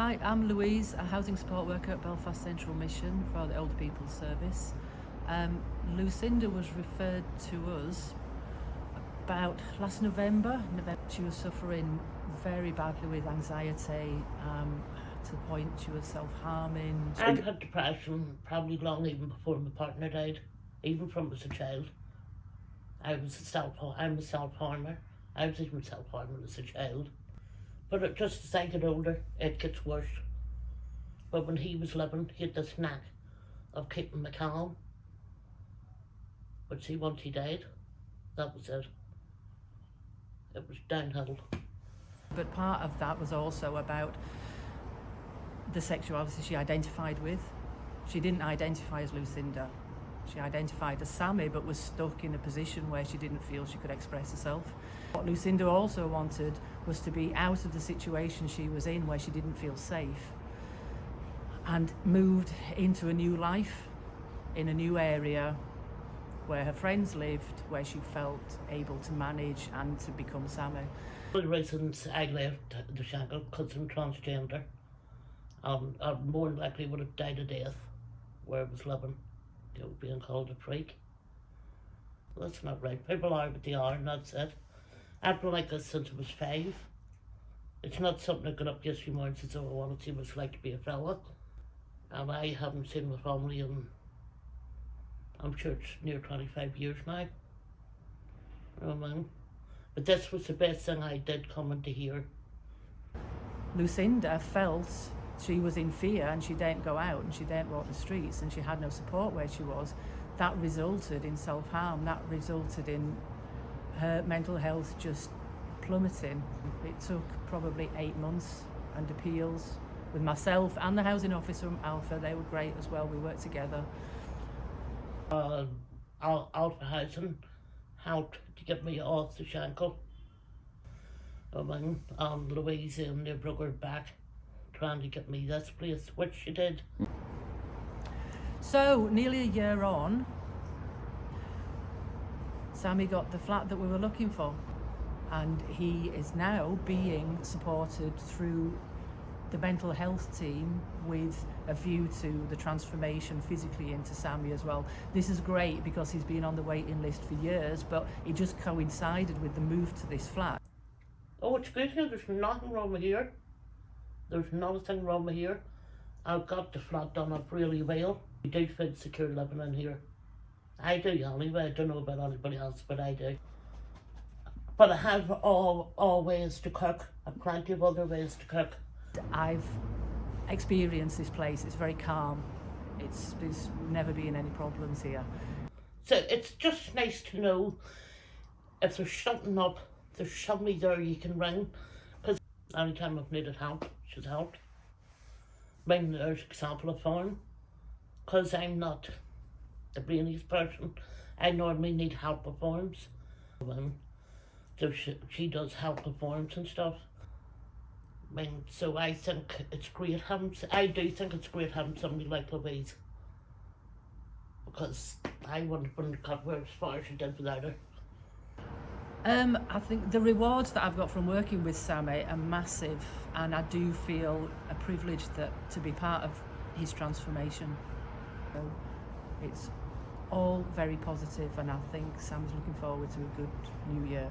Hi, I'm Louise, a housing support worker at Belfast Central Mission for the Older People's Service. Lucinda was referred to us about last November. She was suffering very badly with anxiety, to the point she was self-harming. I had depression probably long even before my partner died, even from as a child. I'm a self-harmer. I was even self-harming as a child. But just as I get older, it gets worse. But when he was living, he had this knack of keeping me calm. But see, once he died, that was it. It was downhill. But part of that was also about the sexuality she identified with. She didn't identify as Lucinda. She identified as Sammy, but was stuck in a position where she didn't feel she could express herself. What Lucinda also wanted was to be out of the situation she was in, where she didn't feel safe, and moved into a new life, in a new area, where her friends lived, where she felt able to manage and to become Sammy. One of the reasons I left the shackle, because I'm transgender, I more than likely would have died of death where I was living. Being called a freak. Well, that's not right. People are what they are, and that's it. I've been like this since I was 5. It's not something I got up yesterday morning and said, oh, I want to see what it's like to be a fella. And I haven't seen my family in, I'm sure it's near 25 years now. You know what I mean? But this was the best thing I did coming to here. Lucinda felt she was in fear and she didn't go out and she didn't walk the streets and she had no support where she was. That resulted in self-harm. That resulted in her mental health just plummeting. It took probably 8 months and appeals with myself and the housing officer from Alpha. They were great as well. We worked together. Alpha Housing helped to get me off the shackle. I mean, Louise and they broke her back trying to get me this place, which she did. So, nearly a year on, Sammy got the flat that we were looking for, and he is now being supported through the mental health team with a view to the transformation physically into Sammy as well. This is great because he's been on the waiting list for years, but it just coincided with the move to this flat. Oh, it's good here. There's nothing wrong with here. There's not a thing wrong with here. I've got the flat done up really well. We do feel secure living in here. I do anyway. I don't know about anybody else, but I do. But I have all ways to cook. I have plenty of other ways to cook. I've experienced this place. It's very calm. There's never been any problems here. So it's just nice to know if there's something up, there's somebody there you can ring. Because anytime I've needed help, she's helped. Maybe there's an example of phone. Because I'm not the brainiest person, I normally need help with forms. So she does help with forms and stuff. So I think it's great having, I do think it's great having somebody like Louise. Because I wouldn't have got where as far as she did without her. I think the rewards that I've got from working with Sammy are massive, and I do feel a privilege to be part of his transformation. So it's all very positive, and I think Sam's looking forward to a good new year.